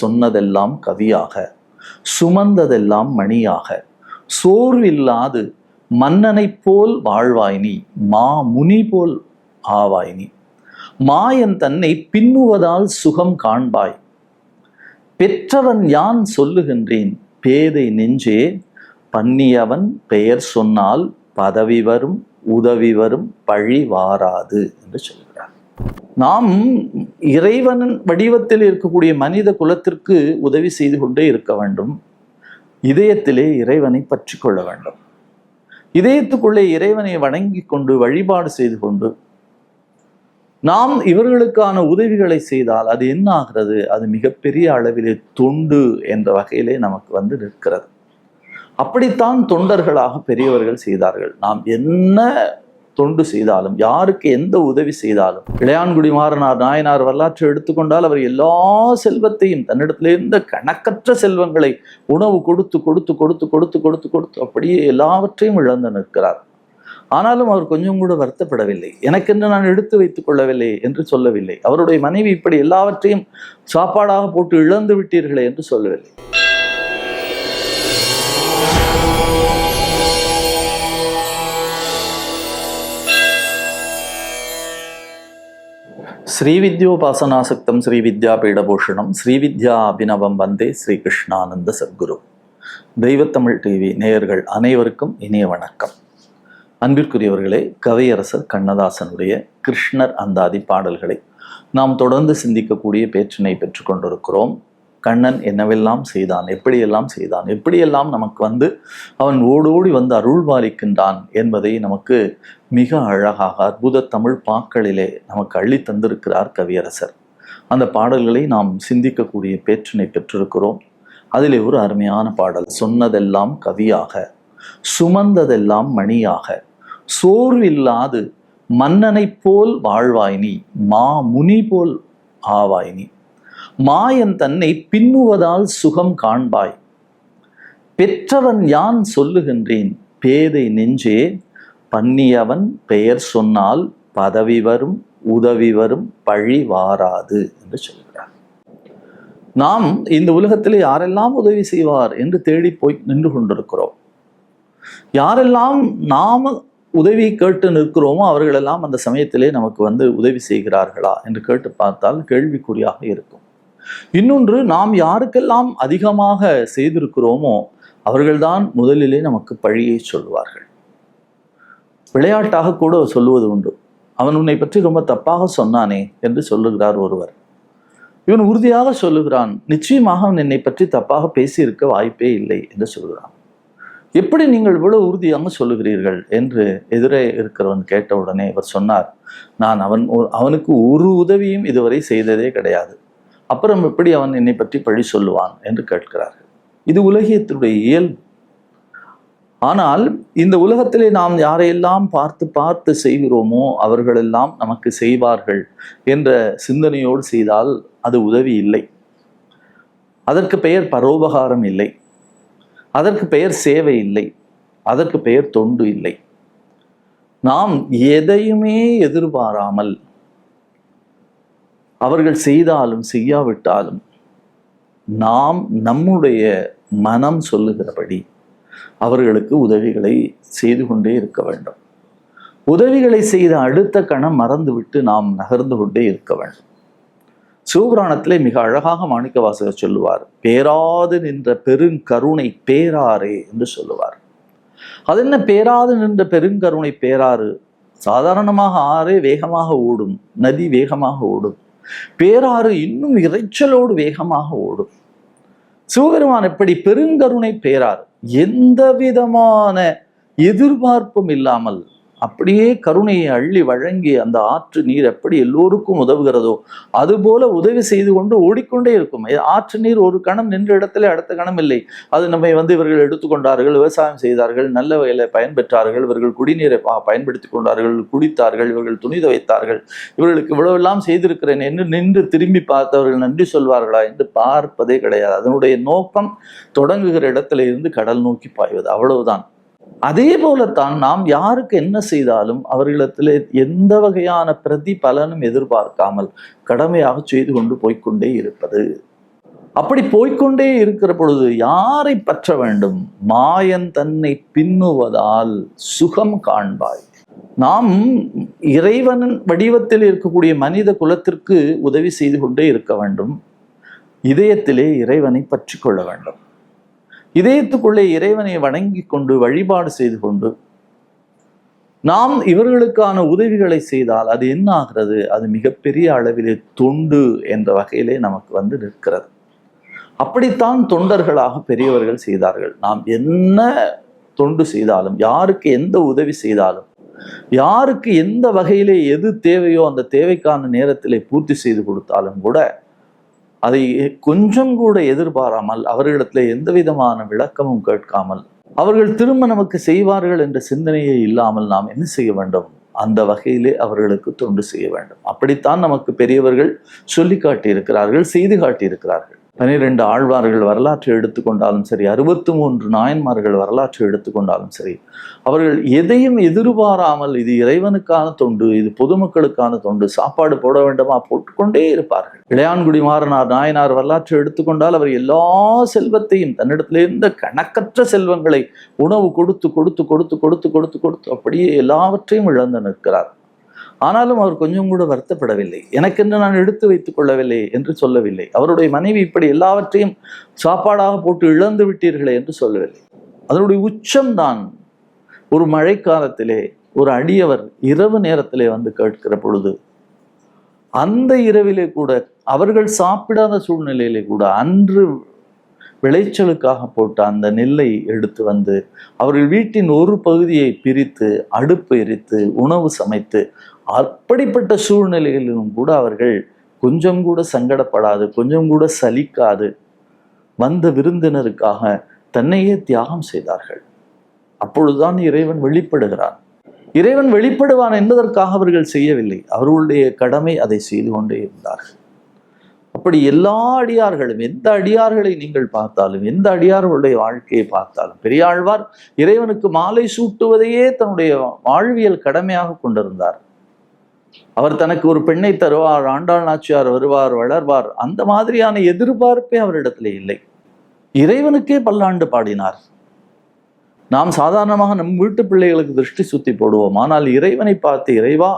சொன்னதெல்லாம் கவியாக, சுமந்ததெல்லாம் மணியாக, சோர்வில்லாது மன்னனைப் போல் வாழ்வாய் நீ, மா முனி போல் ஆவாய் நீ. மாயன் தன்னை பின்னுவதால் சுகம் காண்பாய். பெற்றவன் யான் சொல்லுகின்றேன் பேதை நெஞ்சே, பண்ணியவன் பெயர் சொன்னால் பதவி வரும் உதவி வரும் பழி வாராது என்று சொல்கிறார். நாம் இறைவனின் வடிவத்தில் இருக்கக்கூடிய மனித குலத்திற்கு உதவி செய்து கொண்டே இருக்க வேண்டும். இதயத்திலே இறைவனை பற்றி கொள்ள வேண்டும். இதயத்துக்குள்ளே இறைவனை வணங்கி கொண்டு வழிபாடு செய்து கொண்டு நாம் இவர்களுக்கான உதவிகளை செய்தால் அது என்ன ஆகிறது? அது மிகப்பெரிய அளவிலே தொண்டு என்ற வகையிலே நமக்கு நிற்கிறது. அப்படித்தான் தொண்டர்களாக பெரியவர்கள் செய்தார்கள். நாம் என்ன தொண்டு செய்தாலும், யாருக்கு எந்த உதவி செய்தாலும், இளையான்குடி மாறனார் நாயனார் வரலாற்றை எடுத்துக்கொண்டால் அவர் எல்லா செல்வத்தையும், தன்னிடத்திலிருந்த கணக்கற்ற செல்வங்களை உணவு கொடுத்து கொடுத்து கொடுத்து கொடுத்து கொடுத்து கொடுத்து அப்படியே எல்லாவற்றையும் இழந்து நிற்கிறார். ஆனாலும் அவர் கொஞ்சம் கூட வருத்தப்படவில்லை. எனக்கென்று நான் எடுத்து வைத்துக் கொள்ளவில்லை என்று சொல்லவில்லை. அவருடைய மனைவி இப்படி எல்லாவற்றையும் சாப்பாடாக போட்டு இழந்து விட்டீர்களே என்று சொல்லவில்லை. ஸ்ரீவித்யோபாசனாசக்தம் ஸ்ரீவித்யா பீடபூஷணம் ஸ்ரீவித்யா அபிநவம் வந்தே ஸ்ரீ கிருஷ்ணானந்த சத்குரு. தெய்வத்தமிழ் டிவி நேயர்கள் அனைவருக்கும் இனிய வணக்கம். அன்பிற்குரியவர்களே, கவியரசர் கண்ணதாசனுடைய கிருஷ்ணர் அந்தாதி பாடல்களை நாம் தொடர்ந்து சிந்திக்கக்கூடிய பேற்றினை பெற்று கொண்டிருக்கிறோம். கண்ணன் என்னவெல்லாம் செய்தான், எப்படியெல்லாம் செய்தான், எப்படியெல்லாம் நமக்கு அவன் ஓடோடி அருள்பாலிக்கின்றான் என்பதை நமக்கு மிக அழகாக அற்புத தமிழ் பாக்களிலே நமக்கு அள்ளி தந்திருக்கிறார் கவியரசர். அந்த பாடல்களை நாம் சிந்திக்கக்கூடிய பேற்றினை பெற்றிருக்கிறோம். அதிலே ஒரு அருமையான பாடல், சொன்னதெல்லாம் கவியாக, சுமந்ததெல்லாம் மணியாக, சோர்வில்லாது மன்னனைப் போல் வாழ்வாய் நீ, மா முனி போல் ஆவாய் நீ. மாயன் தன்னை பின்னுவதால் சுகம் காண்பாய். பெற்றவன் யான் சொல்லுகின்றேன் பேதை நெஞ்சே, பண்ணியவன் பெயர் சொன்னால் பதவி வரும் உதவி வரும் பழி வாராது என்று சொல்கிறார். நாம் இந்த உலகத்திலே யாரெல்லாம் உதவி செய்வார் என்று தேடி போய் நின்று கொண்டிருக்கிறோம். யாரெல்லாம் நாம உதவி கேட்டு நிற்கிறோமோ அவர்களெல்லாம் அந்த சமயத்திலே நமக்கு உதவி செய்கிறார்களா என்று கேட்டு பார்த்தால் கேள்விக்குறியாக இருக்கும். இன்னொன்று, நாம் யாருக்கெல்லாம் அதிகமாக செய்திருக்கிறோமோ அவர்கள்தான் முதலிலே நமக்கு பழியை சொல்வார்கள். விளையாட்டாக கூட சொல்லுவது உண்டு, அவன் உன்னை பற்றி ரொம்ப தப்பாக சொன்னானே என்று சொல்லுகிறார் ஒருவர். இவன் உறுதியாக சொல்லுகிறான், நிச்சயமாக அவன் என்னை பற்றி தப்பாக பேசியிருக்க வாய்ப்பே இல்லை என்று சொல்கிறான். எப்படி நீங்கள் இவ்வளவு உறுதியாக சொல்லுகிறீர்கள் என்று எதிரே இருக்கிறவன் கேட்டவுடனே இவர் சொன்னார், நான் அவனுக்கு ஒரு உதவியும் இதுவரை செய்ததே கிடையாது, அப்புறம் எப்படி அவன் என்னை பற்றி பழி சொல்லுவான் என்று கேட்கிறார்கள். இது உலகியத்தினுடைய இயல்பு. ஆனால் இந்த உலகத்திலே நாம் யாரையெல்லாம் பார்த்து பார்த்து செய்கிறோமோ அவர்களெல்லாம் நமக்கு செய்வார்கள் என்ற சிந்தனையோடு செய்தால் அது உதவி இல்லை. அதற்கு பெயர் பரோபகாரம் இல்லை, அதற்கு பெயர் சேவை இல்லை, அதற்கு பெயர் தொண்டு இல்லை. நாம் எதையுமே எதிர்பாராமல் அவர்கள் செய்தாலும் செய்யாவிட்டாலும் நாம் நம்முடைய மனம் சொல்லுகிறபடி அவர்களுக்கு உதவிகளை செய்து கொண்டே இருக்க வேண்டும். உதவிகளை செய்த அடுத்த கணம் மறந்துவிட்டு நாம் நகர்ந்து கொண்டே இருக்க வேண்டும். சிவபுராணத்திலே மிக அழகாக மாணிக்கவாசகர் சொல்லுவார், பேராது நின்ற பெருங்கருணை பேராறே என்று சொல்லுவார். அது என்ன பேராது நின்ற பெருங்கருணை பேராறு? சாதாரணமாக ஆறே வேகமாக ஓடும், நதி வேகமாக ஓடும், பேராறு இன்னும் இறைச்சலோடு வேகமாக ஓடும். சிவபெருமான் எப்படி பெருங்கருணை பேராறு, எந்த விதமான எதிர்பார்ப்பும் இல்லாமல் அப்படியே கருணையை அள்ளி வழங்கி அந்த ஆற்று நீர் எப்படி எல்லோருக்கும் உதவுகிறதோ அதுபோல உதவி செய்து கொண்டு ஓடிக்கொண்டே இருக்கும். ஆற்று நீர் ஒரு கணம் நின்ற இடத்துல அடுத்த கணம் இல்லை. அது நம்மை இவர்கள் எடுத்துக்கொண்டார்கள், விவசாயம் செய்தார்கள், நல்ல வகையில பயன்பெற்றார்கள், இவர்கள் குடிநீரை பயன்படுத்தி கொண்டார்கள், குடித்தார்கள், இவர்கள் துணி துவைத்தார்கள், இவர்களுக்கு இவ்வளவெல்லாம் செய்திருக்கிறேன் என்று நின்று திரும்பி பார்த்தவர்கள் நன்றி சொல்வார்களா என்று பார்ப்பதே கிடையாது. அதனுடைய நோக்கம் தொடங்குகிற இடத்துல இருந்து கடல் நோக்கி பாய்வது, அவ்வளவுதான். அதே போலத்தான் நாம் யாருக்கு என்ன செய்தாலும் அவர்களிடத்தில் எந்த வகையான பிரதி பலனும் எதிர்பார்க்காமல் கடமையாக செய்து கொண்டு போய்கொண்டே இருப்பது. அப்படி போய்க்கொண்டே இருக்கிற பொழுது யாரை பற்ற வேண்டும்? மாயன் தன்னை பின்னுவதால் சுகம் காண்பாய். நாம் இறைவனின் வடிவத்தில் இருக்கக்கூடிய மனித குலத்திற்கு உதவி செய்து கொண்டே இருக்க வேண்டும். இதயத்திலே இறைவனை பற்றி கொள்ள வேண்டும். இதயத்துக்குள்ளே இறைவனை வணங்கி கொண்டு வழிபாடு செய்து கொண்டு நாம் இவர்களுக்கான உதவிகளை செய்தால் அது என்ன ஆகிறது? அது மிகப்பெரிய அளவிலே தொண்டு என்ற வகையிலே நமக்கு நிற்கிறது. அப்படித்தான் தொண்டர்களாக பெரியவர்கள் செய்தார்கள். நாம் என்ன தொண்டு செய்தாலும், யாருக்கு எந்த உதவி செய்தாலும், யாருக்கு எந்த வகையிலே எது தேவையோ அந்த தேவைக்கான நேரத்திலே பூர்த்தி செய்து கொடுத்தாலும் கூட அதை கொஞ்சம் கூட எதிர்பாராமல், அவர்களிடத்தில் எந்த விதமான விளக்கமும் கேட்காமல், அவர்கள் திரும்ப நமக்கு செய்வார்கள் என்ற சிந்தனையே இல்லாமல் நாம் என்ன செய்ய வேண்டும்? அந்த வகையிலே அவர்களுக்கு தொண்டு செய்ய வேண்டும். அப்படித்தான் நமக்கு பெரியவர்கள் சொல்லி காட்டியிருக்கிறார்கள், செய்து காட்டியிருக்கிறார்கள். 12 ஆழ்வார்கள் வரலாற்றை எடுத்துக்கொண்டாலும் சரி, 63 நாயன்மார்கள் வரலாற்றை எடுத்துக்கொண்டாலும் சரி, அவர்கள் எதையும் எதிர்பாராமல் இது இறைவனுக்கான தொண்டு, இது பொதுமக்களுக்கான தொண்டு, சாப்பாடு போட வேண்டுமா போட்டுக்கொண்டே இருப்பார்கள். இளையான்குடி மாறனார் நாயனார் வரலாற்றை எடுத்துக்கொண்டால் அவர் எல்லா செல்வத்தையும், தன்னிடத்திலிருந்த கணக்கற்ற செல்வங்களை உணவு கொடுத்து கொடுத்து கொடுத்து கொடுத்து கொடுத்து கொடுத்து அப்படியே எல்லாவற்றையும் இழந்து நிற்கிறார். ஆனாலும் அவர் கொஞ்சம் கூட வருத்தப்படவில்லை. எனக்கென்று நான் எடுத்து வைத்துக் கொள்ளவில்லை என்று சொல்லவில்லை. அவருடைய மனைவி இப்படி எல்லாவற்றையும் சாப்பாடாக போட்டு இழந்து விட்டீர்களே என்று சொல்லவில்லை. அதனுடைய உச்சம்தான் ஒரு மழைக்காலத்திலே ஒரு அடியவர் இரவு நேரத்திலே கேட்கிற பொழுது, அந்த இரவிலே கூட அவர்கள் சாப்பிடாத சூழ்நிலையிலே கூட அன்று விளைச்சலுக்காக போட்ட அந்த நெல்லை எடுத்து அவர்கள் வீட்டின் ஒரு பகுதியை பிரித்து அடுப்பு எரித்து உணவு சமைத்து, அப்படிப்பட்ட சூழ்நிலைகளிலும் கூட அவர்கள் கொஞ்சம் கூட சங்கடப்படாது, கொஞ்சம் கூட சலிக்காது வந்த விருந்தினருக்காக தன்னையே தியாகம் செய்தார்கள். அப்பொழுதுதான் இறைவன் வெளிப்படுகிறான். இறைவன் வெளிப்படுவான் என்பதற்காக அவர்கள் செய்யவில்லை, அவர்களுடைய கடமை அதை செய்து கொண்டே இருந்தார்கள். அப்படி எல்லா அடியார்களும், எந்த அடியார்களை நீங்கள் பார்த்தாலும், எந்த அடியார்களுடைய வாழ்க்கையை பார்த்தாலும், பெரியாழ்வார் இறைவனுக்கு மாலை சூட்டுவதையே தன்னுடைய வாழ்வியல் கடமையாக கொண்டிருந்தார். அவர் தனக்கு ஒரு பெண்ணை தருவார், ஆண்டாள் நாச்சியார் வருவார், வளர்வார், அந்த மாதிரியான எதிர்பார்ப்பே அவரிடத்திலே இல்லை. இறைவனுக்கே பல்லாண்டு பாடினார். நாம் சாதாரணமாக நம் வீட்டு பிள்ளைகளுக்கு திருஷ்டி சுத்தி போடுவோம். ஆனால் இறைவனை பார்த்து, இறைவா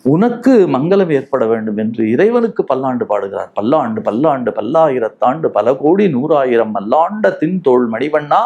உனக்கு மங்களம் ஏற்பட வேண்டும் என்று இறைவனுக்கு பல்லாண்டு பாடுகிறார். பல்லாண்டு பல்லாண்டு பல்லாயிரத்தாண்டு பல கோடி 100,000 மல்லாண்ட தின் தோள் மணிவண்ணா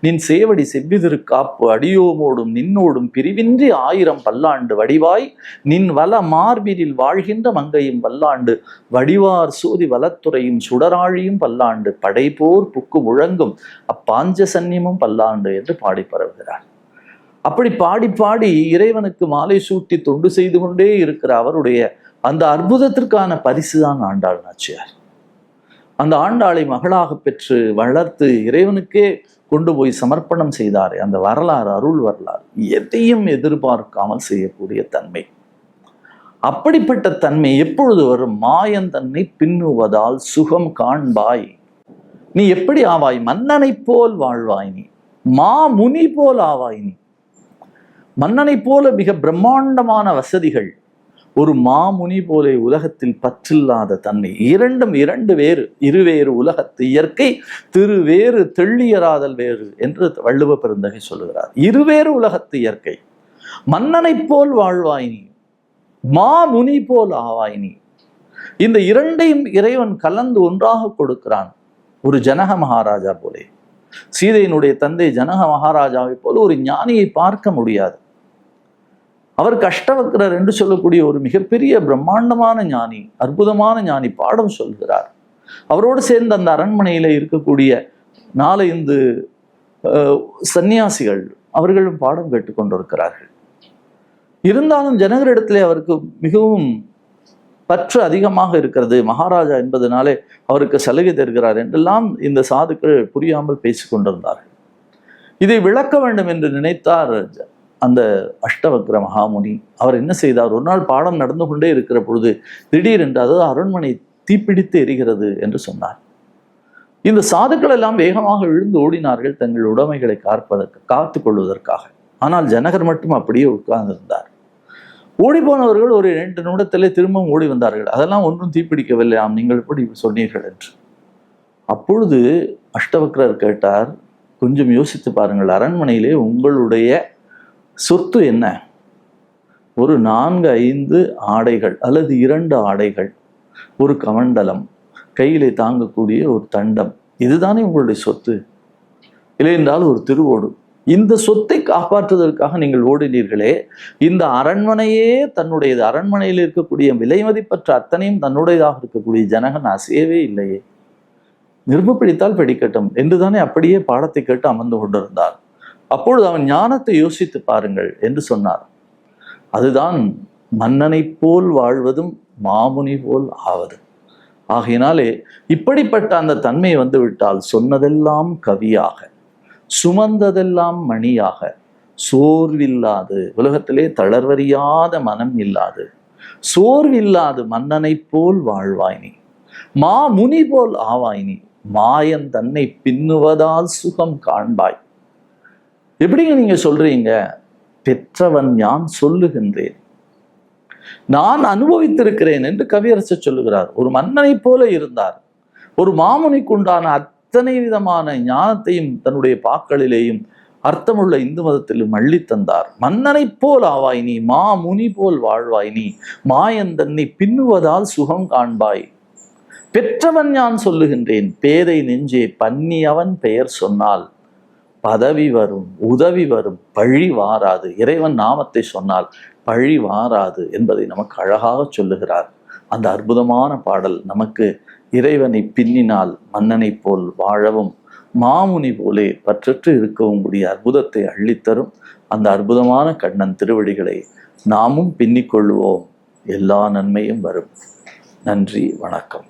நின் சேவடி செவ்விதிருக்காப்பு அடியோமோடும் நின்னோடும் பிரிவின்றி 1000 பல்லாண்டு வடிவாய் நின் வல மார்பினில் வாழ்கின்ற மங்கையும் பல்லாண்டு வடிவார் சோதி வலத்துறையும் சுடராழியும் பல்லாண்டு படைபோர் புக்கு முழங்கும் அப்பாஞ்ச சன்னியமும் பல்லாண்டு என்று பாடி பரவுகிறார். அப்படி பாடி பாடி இறைவனுக்கு மாலை சூட்டி தொண்டு செய்து கொண்டே இருக்கிற அவருடைய அந்த அற்புதத்திற்கான பரிசுதான் ஆண்டாள் நாச்சியார். அந்த ஆண்டாளை மகளாக பெற்று வளர்த்து இறைவனுக்கே கொண்டு போய் சமர்ப்பணம் செய்தார். அந்த வரலாறு அருள் வரலாறு, எதையும் எதிர்பார்க்காமல் செய்யக்கூடிய தன்மை. அப்படிப்பட்ட தன்மை எப்பொழுது வரும்? மாயன் தன்னை பின்னுவதால் சுகம் காண்பாய். நீ எப்படி ஆவாய்? மன்னனை போல் வாழ்வாய். நீ மா முனி போல் ஆவாய். நீ மன்னனை போல மிக பிரம்மாண்டமான வசதிகள், ஒரு மாமுனி போல உலகத்தில் பற்றில்லாத தன்மை. இரண்டு வேறு, இருவேறு உலகத்து இயற்கை திருவேறு தெள்ளியராதல் வேறு என்று வள்ளுவ பெருந்தகை சொல்லுகிறார். இருவேறு உலகத்து இயற்கை. மன்னனை போல் வாழ்வாய் நீ, மாமுனி போல் ஆவாய் நீ. இந்த இரண்டையும் இறைவன் கலந்து ஒன்றாக கொடுக்கிறான். ஒரு ஜனக மகாராஜா போலே, சீதையினுடைய தந்தை ஜனக மகாராஜாவை போல ஒரு ஞானியை பார்க்க முடியாது. அவர் அஷ்டவக்ரர் என்று சொல்லக்கூடிய ஒரு மிகப்பெரிய பிரம்மாண்டமான ஞானி, அற்புதமான ஞானி பாடம் சொல்கிறார். அவரோடு சேர்ந்து அந்த அரண்மனையில இருக்கக்கூடிய 4-5 சன்னியாசிகள் அவர்களும் பாடம் கேட்டுக்கொண்டிருக்கிறார்கள். இருந்தாலும் ஜனகரிடத்திலே அவருக்கு மிகவும் பற்று அதிகமாக இருக்கிறது. மகாராஜா என்பதனாலே அவருக்கு சலுகை தருகிறார் என்றெல்லாம் இந்த சாதுக்கள் புரியாமல் பேசிக்கொண்டிருந்தார்கள். இதை விளக்க வேண்டும் என்று நினைத்தார் அந்த அஷ்டவக்ர மகாமுனி. அவர் என்ன செய்தார்? ஒரு நாள் பாடம் நடந்து கொண்டே இருக்கிற பொழுது திடீரென்று அதாவது அரண்மனை தீப்பிடித்து எரிகிறது என்று சொன்னார். இந்த சாதுக்கள் எல்லாம் வேகமாக விழுந்து ஓடினார்கள் தங்கள் உடைமைகளை காத்து கொள்வதற்காக. ஆனால் ஜனகர் மட்டும் அப்படியே உட்கார்ந்திருந்தார். ஓடி போனவர்கள் ஒரு 2 நிமிடத்திலே திரும்பவும் ஓடி வந்தார்கள். அதெல்லாம் ஒன்றும் தீப்பிடிக்கவில்லை, நீங்கள் எப்படி சொன்னீர்கள் என்று. அப்பொழுது அஷ்டவக்ரர் கேட்டார், கொஞ்சம் யோசித்து பாருங்கள், அரண்மனையிலே உங்களுடைய சொத்து என்ன? ஒரு 4-5 ஆடைகள் அல்லது 2 ஆடைகள், ஒரு கமண்டலம், கையிலே தாங்கக்கூடிய ஒரு தண்டம், இதுதானே உங்களுடைய சொத்து. இல்லை என்றால் ஒரு திருவோடு. இந்த சொத்தை காப்பாற்றுவதற்காக நீங்கள் ஓடினீர்களே, இந்த அரண்மனையே தன்னுடையது, அரண்மனையில் இருக்கக்கூடிய விலை மதிப்பற்ற அத்தனையும் தன்னுடையதாக இருக்கக்கூடிய ஜனகன் அசையவே இல்லையே. நிருப பிடித்தால் பிடிக்கட்டும் என்றுதானே அப்படியே பாடத்தை கேட்டு அமர்ந்து கொண்டிருந்தார். அப்பொழுது அவன் ஞானத்தை யோசித்து பாருங்கள் என்று சொன்னார். அதுதான் மன்னனை போல் வாழ்வதும் மாமுனி போல் ஆவதும். ஆகையினாலே இப்படிப்பட்ட அந்த தன்மை வந்து விட்டால் சொன்னதெல்லாம் கவியாக, சுமந்ததெல்லாம் மணியாக, சோர்வில்லாது, உலகத்திலே தளர்வறியாத மனம் இல்லாது, சோர்வில்லாது மன்னனை போல் வாழ்வாய் நீ, மா முனி போல் ஆவாய் நீ, மாயன் தன்னை பின்னுவதால் சுகம் காண்பாய். எப்படிங்க நீங்க சொல்றீங்க? பெற்றவன் யான் சொல்லுகின்றேன், நான் அனுபவித்திருக்கிறேன் என்று கவியரசர் சொல்லுகிறார். ஒரு மன்னனை போல இருந்தார். ஒரு மாமுனிக்கு உண்டான அத்தனை விதமான ஞானத்தையும் தன்னுடைய பாக்களிலேயும் அர்த்தமுள்ள இந்து மதத்திலும் அள்ளி தந்தார். மன்னனை போல் ஆவாய் நீ, மா முனி போல் வாழ்வாய் நீ, மாயன் தன்னை பின்னுவதால் சுகம் காண்பாய். பெற்றவன் யான் சொல்லுகின்றேன், பேதை நெஞ்சே பன்னி அவன் பெயர் சொன்னால் பதவி வரும், உதவி வரும், பழி வாராது. இறைவன் நாமத்தை சொன்னால் பழி வாராது என்பதை நமக்கு அழகாக சொல்லுகிறார். அந்த அற்புதமான பாடல் நமக்கு இறைவனை பின்னினால் மன்னனை போல் வாழவும் மாமுனி போலே பற்றற்று இருக்கவும் கூடிய அற்புதத்தை அள்ளித்தரும். அந்த அற்புதமான கண்ணன் திருவடிகளை நாமும் பின்னிக்கொள்வோம், எல்லா நன்மையும் வரும். நன்றி, வணக்கம்.